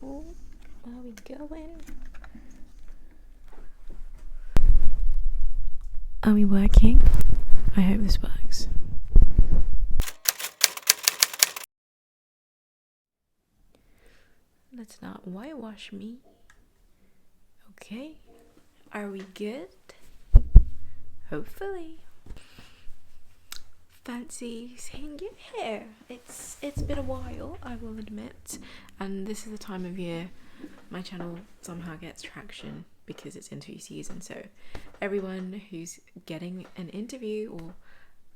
Where are we going? Are we working? I hope this works. Let's not whitewash me. Okay. Are we good? Hopefully. Fancy seeing you here. It's been a while, I will admit, and this is the time of year my channel somehow gets traction because it's interview season. So everyone who's getting an interview or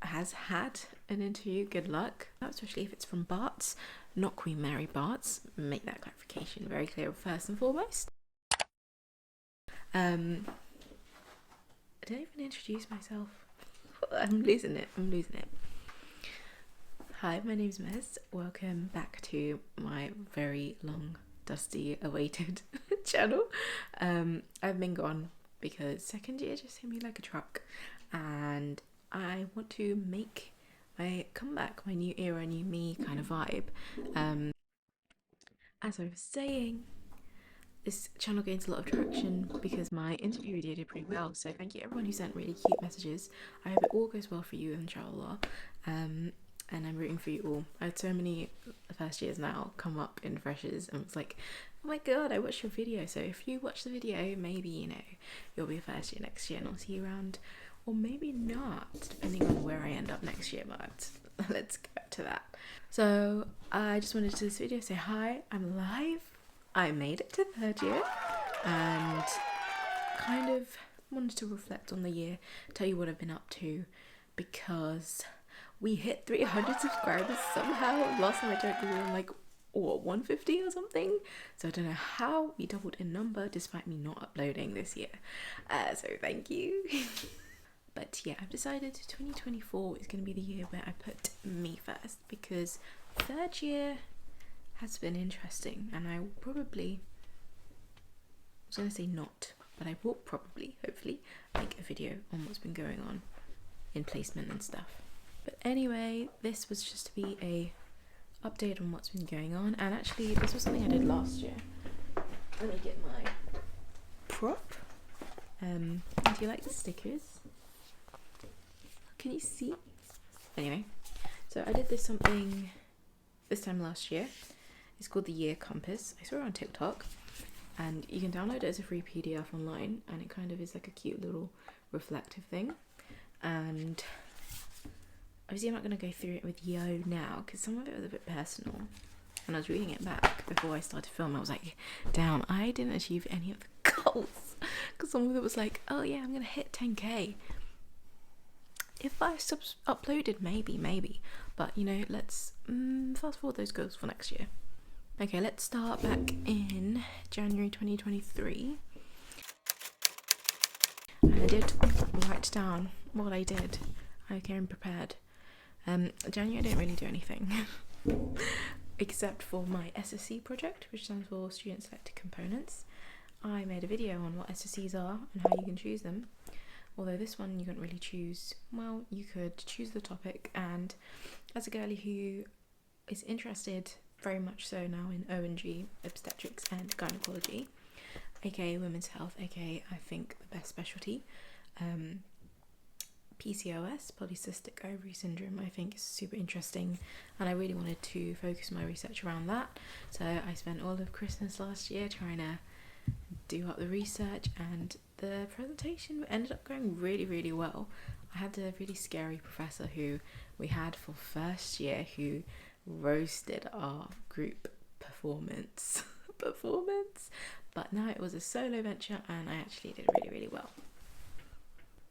has had an interview, good luck, especially if it's from Bart's, not Queen Mary Bart's. Make that clarification very clear first and foremost. I didn't even introduce myself. I'm losing it. Hi, my name's Mez. Welcome back to my very long, dusty, awaited channel. I've been gone because second year just hit me like a truck, and I want to make my comeback, my new era, new me kind of vibe. As I was saying, this channel gains a lot of traction because my interview video did pretty well. So thank you everyone who sent really cute messages. I hope it all goes well for you, inshallah. And I'm rooting for you all. I had so many first years now come up in freshers and it's like, oh my god, I watched your video. So if you watch the video, maybe, you know, you'll be a first year next year and I'll see you around. Or maybe not, depending on where I end up next year, but let's get back to that. So I just wanted to do this video say hi, I'm live. I made it to third year and kind of wanted to reflect on the year, tell you what I've been up to, because we hit 300 subscribers somehow. Last time I checked we were on like, what, 150 or something? So I don't know how we doubled in number despite me not uploading this year. So thank you. But yeah, I've decided 2024 is going to be the year where I put me first, because third year has been interesting, and I will probably, I was going to say not, but I will probably, hopefully, make a video on what's been going on in placement and stuff. But anyway, this was just to be a update on what's been going on, and actually this was something I did last year. Let me get my prop. Do you like the stickers? Can you see? Anyway, so I did something this time last year. It's called the Year Compass. I saw it on TikTok, and you can download it as a free PDF online, and it kind of is like a cute little reflective thing. And obviously I'm not going to go through it with Yo now because some of it was a bit personal. When I was reading it back before I started filming, I was like, damn, I didn't achieve any of the goals. Because some of it was like, oh yeah, I'm going to hit 10k. If I uploaded, maybe. But, you know, let's fast forward those goals for next year. Okay, let's start back in January 2023. And I did write down what I did. I came prepared. January I didn't really do anything. Except for my SSC project, which stands for Student Selected Components. I made a video on what SSCs are and how you can choose them. Although this one you couldn't really choose. Well, you could choose the topic, and as a girlie who is interested very much so now in O&G, obstetrics and gynecology, aka women's health, aka I think the best specialty, PCOS, polycystic ovary syndrome, I think is super interesting, and I really wanted to focus my research around that. So I spent all of Christmas last year trying to do up the research, and the presentation ended up going really well. I had a really scary professor who we had for first year who roasted our group performance, but now it was a solo venture and I actually did really well.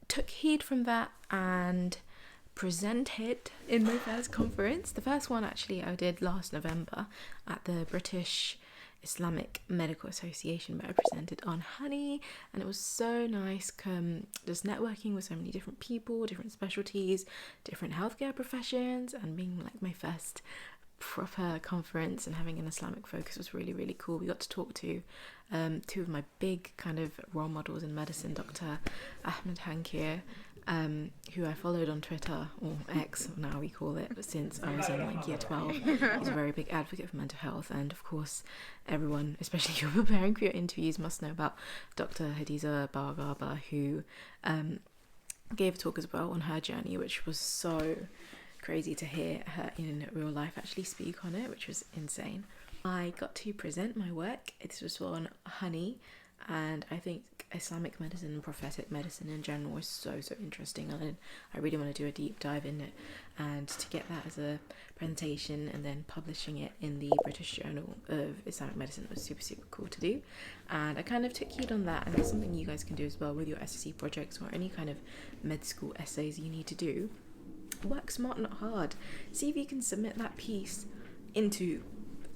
Took heed from that and presented in my first conference. The first one actually I did last November at the British Islamic Medical Association, where I presented on honey, and it was so nice just networking with so many different people, different specialties, different healthcare professions, and being like my first proper conference and having an Islamic focus was really cool. We got to talk to two of my big kind of role models in medicine, Dr. Ahmed Hankir who I followed on Twitter, or X now we call it, since I was in like year 12. He's a very big advocate for mental health, and of course everyone, especially if you're preparing for your interviews, must know about Dr. Hadiza Bargaba, who gave a talk as well on her journey, which was so crazy to hear her in real life actually speak on it, which was insane. I got to present my work. This was on honey, and I think Islamic medicine and prophetic medicine in general was so interesting, and I really want to do a deep dive in it, and to get that as a presentation and then publishing it in the British Journal of Islamic Medicine was super cool to do. And I kind of took heed on that, and that's something you guys can do as well with your SSC projects or any kind of med school essays you need to do. Work smart, not hard. See if you can submit that piece into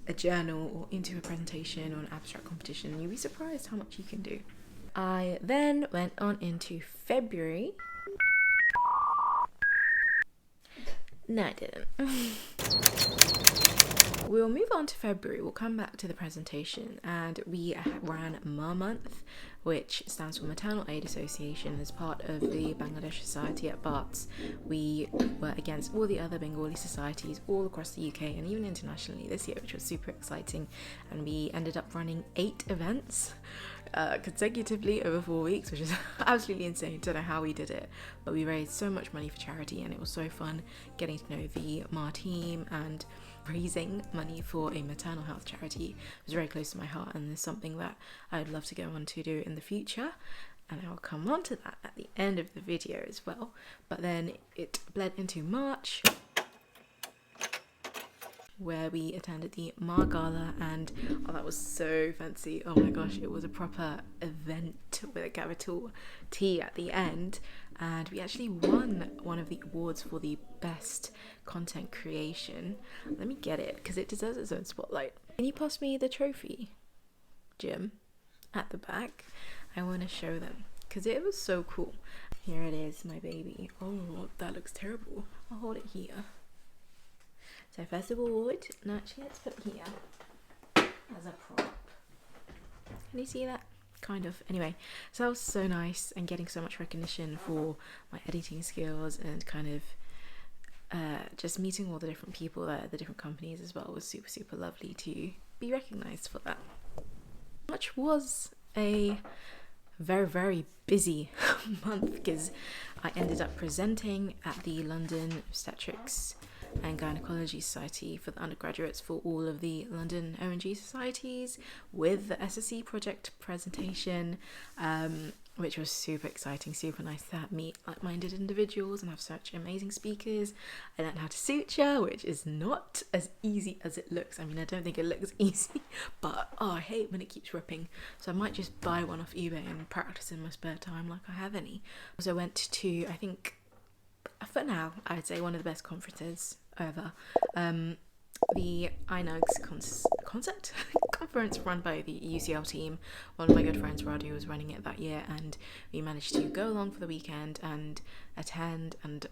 a journal or into a presentation or an abstract competition, and you'll be surprised how much you can do. I then went on into February. No, I didn't. We'll move on to February. We'll come back to the presentation, and we ran Ma Month, which stands for Maternal Aid Association, as part of the Bangladesh Society at Barts. We were against all the other Bengali societies all across the UK and even internationally this year, which was super exciting, and we ended up running 8 events consecutively over 4 weeks, which is absolutely insane. Don't know how we did it, but we raised so much money for charity, and it was so fun getting to know the Ma team, and raising money for a maternal health charity was very close to my heart, and is something that I'd love to go on to do in the future, and I'll come on to that at the end of the video as well. But then it bled into March, where we attended the Ma Gala, and that was so fancy. Oh my gosh, it was a proper event with a capital T at the end, and we actually won one of the awards for the best content creation. Let me get it, because it deserves its own spotlight. Can you pass me the trophy, Jim, at the back? I want to show them, because it was so cool. Here it is, my baby. Oh, that looks terrible. I'll hold it here. So first award, no, actually let's put it here as a prop. Can you see that? Kind of. Anyway, so that was so nice, and getting so much recognition for my editing skills, and kind of just meeting all the different people there, the different companies as well, was super lovely to be recognised for that. March was a very busy month, because I ended up presenting at the London Obstetrics and Gynecology Society for the undergraduates for all of the London ONG societies, with the SSC project presentation, which was super exciting, super nice to meet like-minded individuals and have such amazing speakers. I learned how to suture, which is not as easy as it looks. I mean, I don't think it looks easy, but I hate when it keeps ripping, so I might just buy one off eBay and practice in my spare time like I have any. Also went to, I think, for now, I'd say one of the best conferences ever. The INUGS conference run by the UCL team. One of my good friends, Radu, was running it that year, and we managed to go along for the weekend and attend, and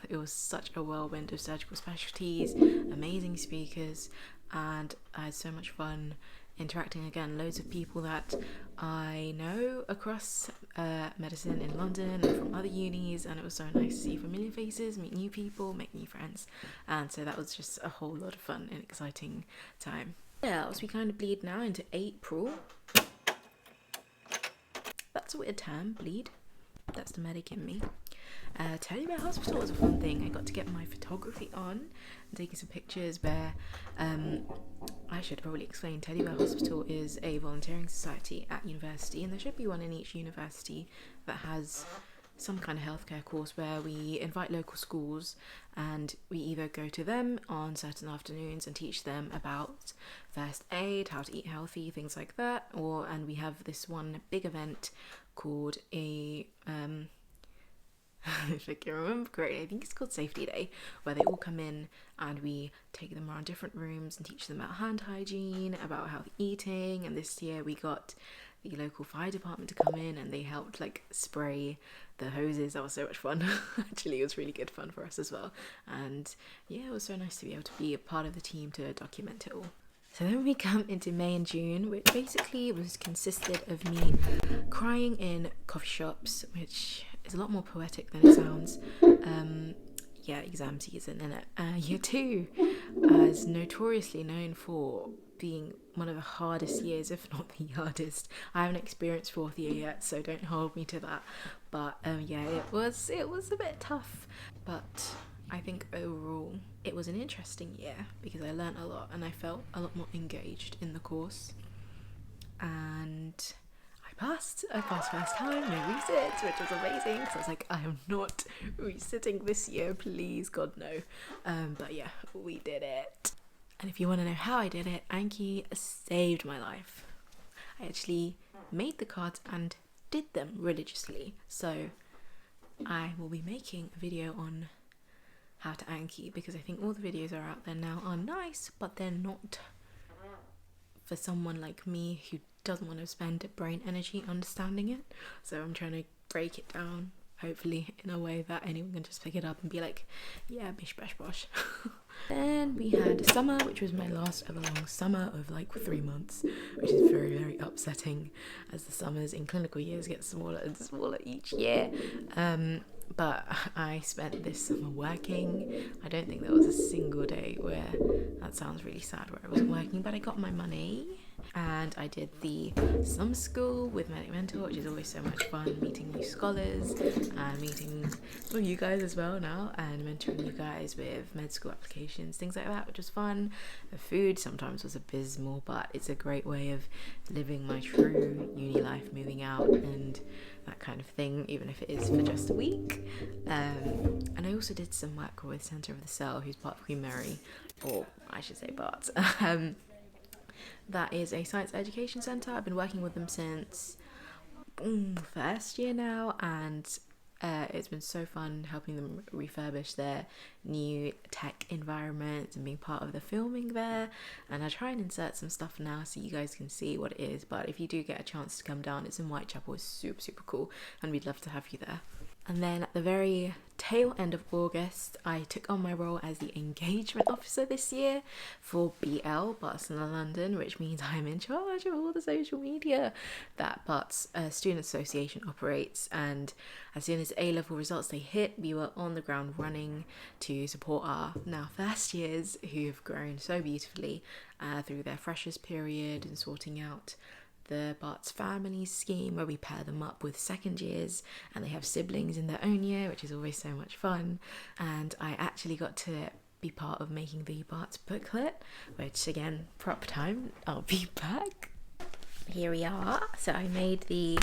it was such a whirlwind of surgical specialties, amazing speakers, and I had so much fun interacting again, loads of people that I know across medicine in London and from other unis, and it was so nice to see familiar faces, meet new people, make new friends, and so that was just a whole lot of fun and exciting time. What else? We kind of bleed now into April. That's a weird term, bleed. That's the medic in me. Teddy Bear Hospital was a fun thing. I got to get my photography on and taking some pictures where I should probably explain, Teddy Bear Hospital is a volunteering society at university, and there should be one in each university that has some kind of healthcare course where we invite local schools and we either go to them on certain afternoons and teach them about first aid, how to eat healthy, things like that, and we have this one big event called a if I can remember correctly, I think it's called Safety Day, where they all come in and we take them around different rooms and teach them about hand hygiene, about healthy eating. And this year we got the local fire department to come in, and they helped like spray the hoses. That was so much fun. Actually, it was really good fun for us as well, and yeah, it was so nice to be able to be a part of the team to document it all. So then we come into May and June, which basically consisted of me crying in coffee shops, which It's a lot more poetic than it sounds. Yeah, exam season, innit? Year 2 is notoriously known for being one of the hardest years, if not the hardest. I haven't experienced 4th year yet, so don't hold me to that. But yeah, it was a bit tough. But I think overall it was an interesting year because I learnt a lot and I felt a lot more engaged in the course. And I passed first time, no resits, which was amazing because I was like, I am not resitting this year, please, God no. But yeah, we did it. And if you want to know how I did it, Anki saved my life. I actually made the cards and did them religiously. So I will be making a video on how to Anki because I think all the videos are out there now are nice, but they're not for someone like me who doesn't want to spend brain energy understanding it. So I'm trying to break it down, hopefully in a way that anyone can just pick it up and be like, yeah, bish bash bosh. Then we had summer, which was my last ever long summer of like 3 months, which is very, very upsetting as the summers in clinical years get smaller and smaller each year. But I spent this summer working. I don't think there was a single day where, that sounds really sad, where I wasn't working, but I got my money. And I did the summer school with Medic Mentor, which is always so much fun, meeting new scholars and meeting you guys as well now, and mentoring you guys with med school applications, things like that, which was fun. The food sometimes was abysmal, but it's a great way of living my true uni life, moving out and that kind of thing, even if it is for just a week. And I also did some work with Centre of the Cell, who's part of Queen Mary, or I should say Bart. That is a science education centre. I've been working with them since first year now, and it's been so fun helping them refurbish their new tech environment and being part of the filming there. And I try and insert some stuff now so you guys can see what it is, but if you do get a chance to come down, it's in Whitechapel. It's super cool and we'd love to have you there. And then at the very tail end of August, I took on my role as the engagement officer this year for BL, Barcelona London, which means I'm in charge of all the social media that Bart's Student Association operates. And as soon as A-level results they hit, we were on the ground running to support our now first years who've grown so beautifully through their freshers period and sorting out the Bart's family scheme, where we pair them up with second years and they have siblings in their own year, which is always so much fun. And I actually got to be part of making the Bart's booklet, which again, prop time, I'll be back. Here we are. So I made the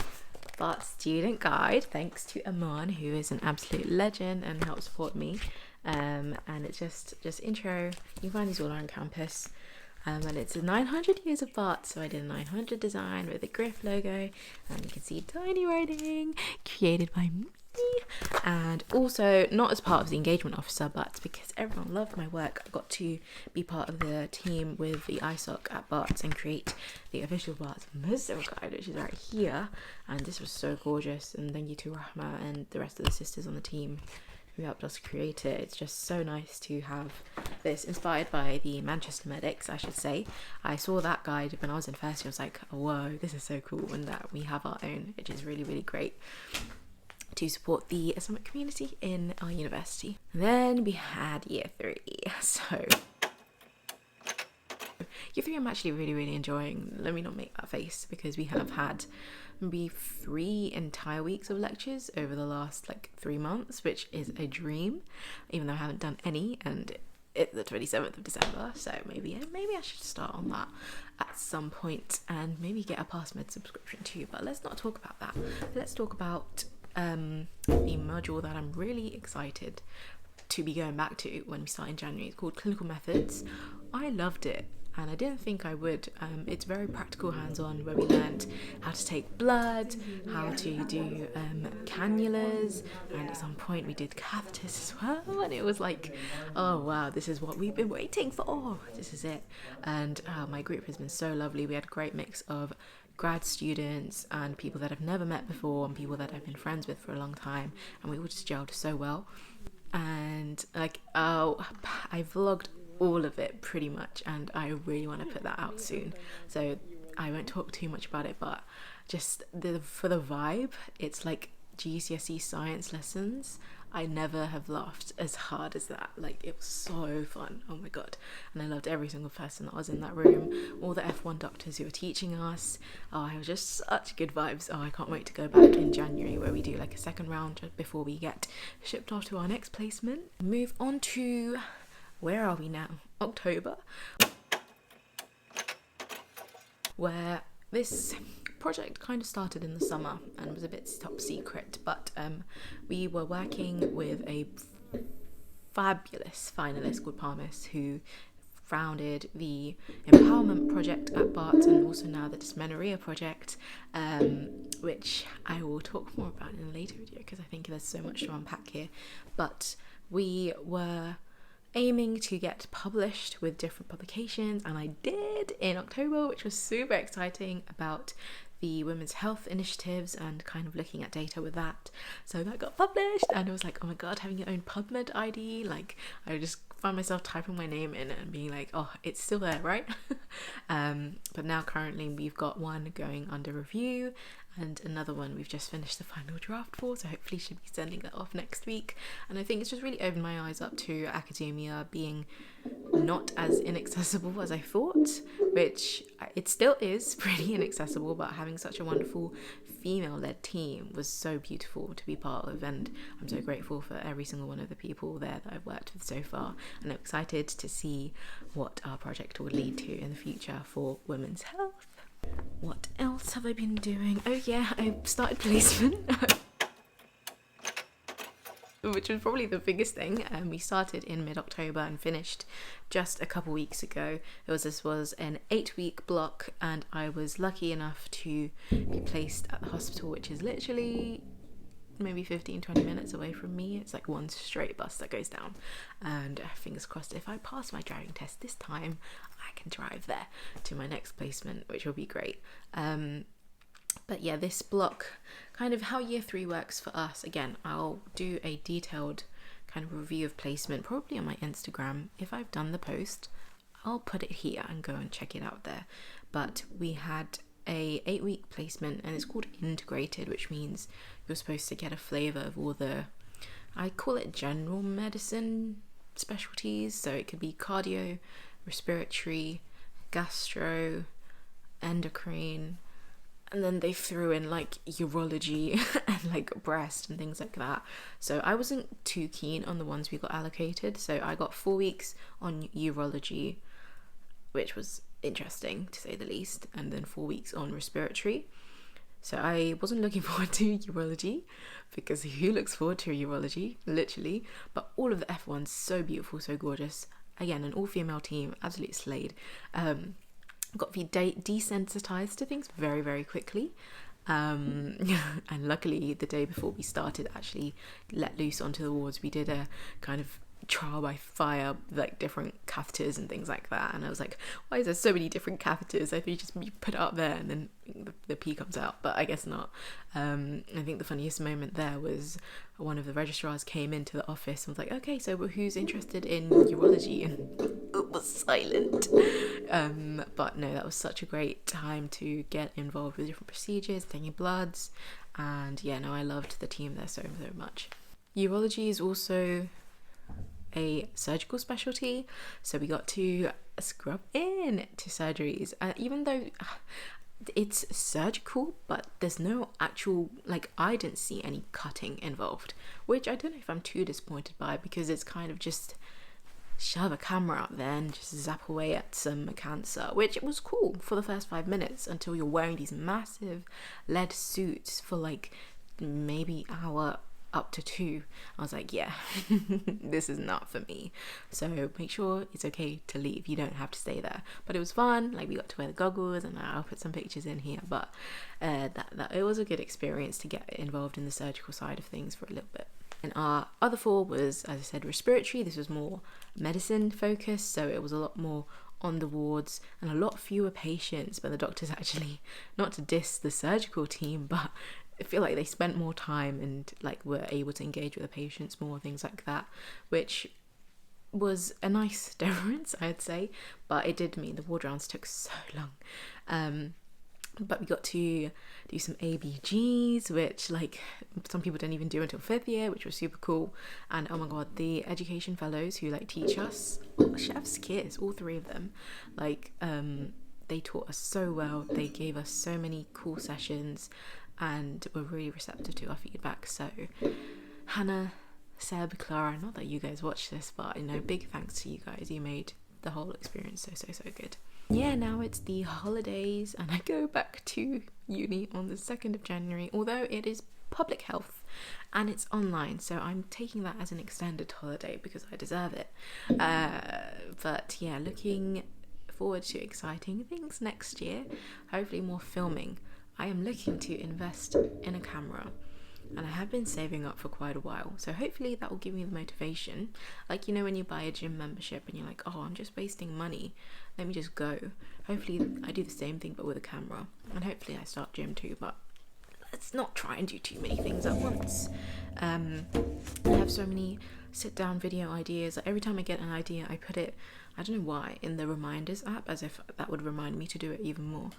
Bart student guide thanks to Aman, who is an absolute legend and helped support me. And it's just intro. You can find these all on campus. And it's a 900 years of Bart, so I did a 900 design with a Griff logo, and you can see tiny writing created by me. And also, not as part of the engagement officer, but because everyone loved my work, I got to be part of the team with the ISOC at Bart's and create the official Bart's Muslim guide, which is right here. And this was so gorgeous, and thank you to Rahma and the rest of the sisters on the team who helped us create it. It's just so nice to have this, inspired by the Manchester medics, I should say. I saw that guide when I was in first year. I was like, whoa, this is so cool, and that we have our own, which is really great to support the Islamic community in our university. And then we had year 3. So year 3 I'm actually really enjoying. Let me not make that face, because we have had maybe 3 entire weeks of lectures over the last like 3 months, which is a dream, even though I haven't done any, and it's the 27th of December, so maybe I should start on that at some point and maybe get a PassMed subscription too. But let's not talk about that. Let's talk about the module that I'm really excited to be going back to when we start in January. It's called Clinical Methods. I loved it, and I didn't think I would. It's very practical, hands-on, where we learned how to take blood, how to do cannulas, and at some point we did catheters as well, and it was like, oh wow, this is what we've been waiting for, this is it. And my group has been so lovely. We had a great mix of grad students and people that I've never met before and people that I've been friends with for a long time, and we all just gelled so well. And like, I vlogged all of it pretty much, and I really want to put that out soon, so I won't talk too much about it, but just for the vibe, it's like GCSE science lessons, I never have laughed as hard as that. Like, it was so fun. Oh my god. And I loved every single person that was in that room, all the F1 doctors who were teaching us. Oh, it was just such good vibes. Oh, I can't wait to go back in January, where we do like a second round before we get shipped off to our next placement. Move on to, where are we now? October, where this project kind of started in the summer and was a bit top secret, but we were working with a fabulous finalist called Palmis, who founded the Empowerment Project at Barts and also now the Dysmenorrhea Project, which I will talk more about in a later video because I think there's so much to unpack here. But we were aiming to get published with different publications, and I did in October, which was super exciting, about the women's health initiatives and kind of looking at data with that. So that got published and it was like, oh my god, having your own PubMed ID, like I just found myself typing my name in and being like, oh, it's still there, right? But now currently we've got one going under review and another one we've just finished the final draft for, so hopefully should be sending that off next week. And I think it's just really opened my eyes up to academia being not as inaccessible as I thought, which it still is pretty inaccessible, but having such a wonderful female-led team was so beautiful to be part of, and I'm so grateful for every single one of the people there that I've worked with so far, and I'm excited to see what our project will lead to in the future for women's health. What else have I been doing? Oh yeah, I started placement which was probably the biggest thing. We started in mid-October and finished just a couple weeks ago. This was an 8-week block, and I was lucky enough to be placed at the hospital, which is literally maybe 15-20 minutes away from me. It's like one straight bus that goes down, and fingers crossed if I pass my driving test this time I can drive there to my next placement, which will be great. But yeah, this block, kind of how year 3 works for us, again, I'll do a detailed kind of review of placement probably on my Instagram. If I've done the post, I'll put it here and go and check it out there. But we had a 8-week placement, and it's called integrated, which means you're supposed to get a flavour of all the, I call it general medicine specialties, so it could be cardio, respiratory, gastro, endocrine, and then they threw in like urology and like breast and things like that. So I wasn't too keen on the ones we got allocated, so I got 4 weeks on urology, which was interesting to say the least, and then 4 weeks on respiratory. So I wasn't looking forward to urology, because who looks forward to urology, literally? But all of the F1s, so beautiful, so gorgeous. Again, an all-female team, absolutely slayed. Got to be desensitized to things very, very quickly. And luckily, the day before we started, actually let loose onto the wards, we did a kind of trial by fire, like different catheters and things like that, and I was like, why is there so many different catheters? I think you put it up there and then the pee comes out, but I guess not. I think the funniest moment there was one of the registrars came into the office and was like, okay, so who's interested in urology? And it was silent. But no, that was such a great time to get involved with different procedures, taking bloods, and yeah, no, I loved the team there so much. Urology is also a surgical specialty, so we got to scrub in to surgeries, even though it's surgical, but there's no actual, like, I didn't see any cutting involved, which I don't know if I'm too disappointed by, because it's kind of just shove a camera up there and just zap away at some cancer, which was cool for the first 5 minutes until you're wearing these massive lead suits for like maybe hour up to 2. I was like, yeah, this is not for me. So make sure it's okay to leave. You don't have to stay there. But it was fun. Like, we got to wear the goggles, and I'll put some pictures in here. But that it was a good experience to get involved in the surgical side of things for a little bit. And our other 4 was, as I said, respiratory. This was more medicine focused, so it was a lot more on the wards and a lot fewer patients. But the doctors actually, not to diss the surgical team, but I feel like they spent more time and like were able to engage with the patients more, things like that, which was a nice difference, I'd say. But it did mean the ward rounds took so long. But we got to do some ABGs, which like some people don't even do until 5th year, which was super cool. And oh my god, the education fellows who like teach us, chef's kiss, all 3 of them, like they taught us so well. They gave us so many cool sessions and were really receptive to our feedback. So Hannah, Seb, Clara, not that you guys watch this, but you know, big thanks to you guys. You made the whole experience so good. Yeah, now it's the holidays and I go back to uni on the 2nd of January, although it is public health and it's online, so I'm taking that as an extended holiday because I deserve it. But yeah, looking forward to exciting things next year, hopefully more filming. I am looking to invest in a camera and I have been saving up for quite a while, so hopefully that will give me the motivation. Like, you know, when you buy a gym membership and you're like, oh, I'm just wasting money, let me just go. Hopefully I do the same thing but with a camera, and hopefully I start gym too, but let's not try and do too many things at once. I have so many sit down video ideas. Like, every time I get an idea I put it, I don't know why, in the reminders app, as if that would remind me to do it even more.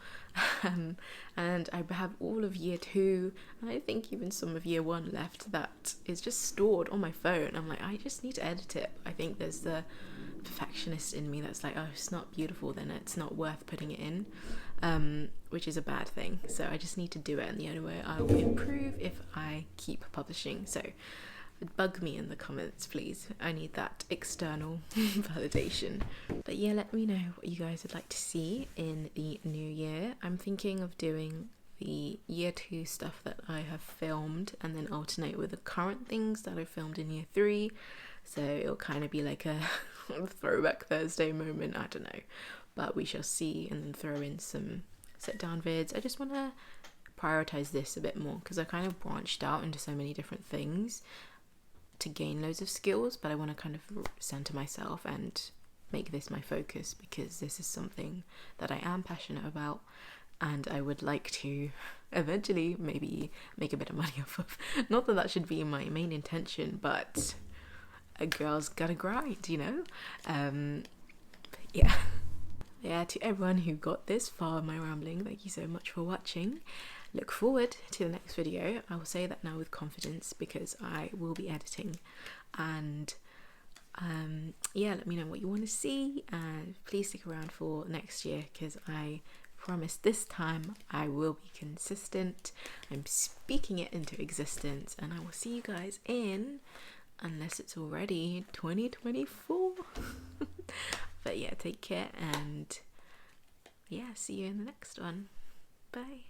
And I have all of year 2 and I think even some of year 1 left that is just stored on my phone. I'm like, I just need to edit it. I think there's the perfectionist in me that's like, oh, it's not beautiful, then it's not worth putting it in, which is a bad thing. So I just need to do it, and the only way I will improve if I keep publishing. So bug me in the comments, please. I need that external validation. But yeah, let me know what you guys would like to see in the new year. I'm thinking of doing the year 2 stuff that I have filmed and then alternate with the current things that I filmed in year 3. So it'll kind of be like a throwback Thursday moment, I don't know. But we shall see, and then throw in some sit down vids. I just want to prioritize this a bit more because I kind of branched out into so many different things to gain loads of skills, but I want to kind of center myself and make this my focus because this is something that I am passionate about and I would like to eventually maybe make a bit of money off of. Not that that should be my main intention, but a girl's gotta grind, you know? Yeah, to everyone who got this far in my rambling, thank you so much for watching. Look forward to the next video. I will say that now with confidence because I will be editing, and yeah, let me know what you want to see, and please stick around for next year because I promise this time I will be consistent. I'm speaking it into existence, and I will see you guys in, unless it's already 2024. But yeah, take care, and yeah, see you in the next one. Bye.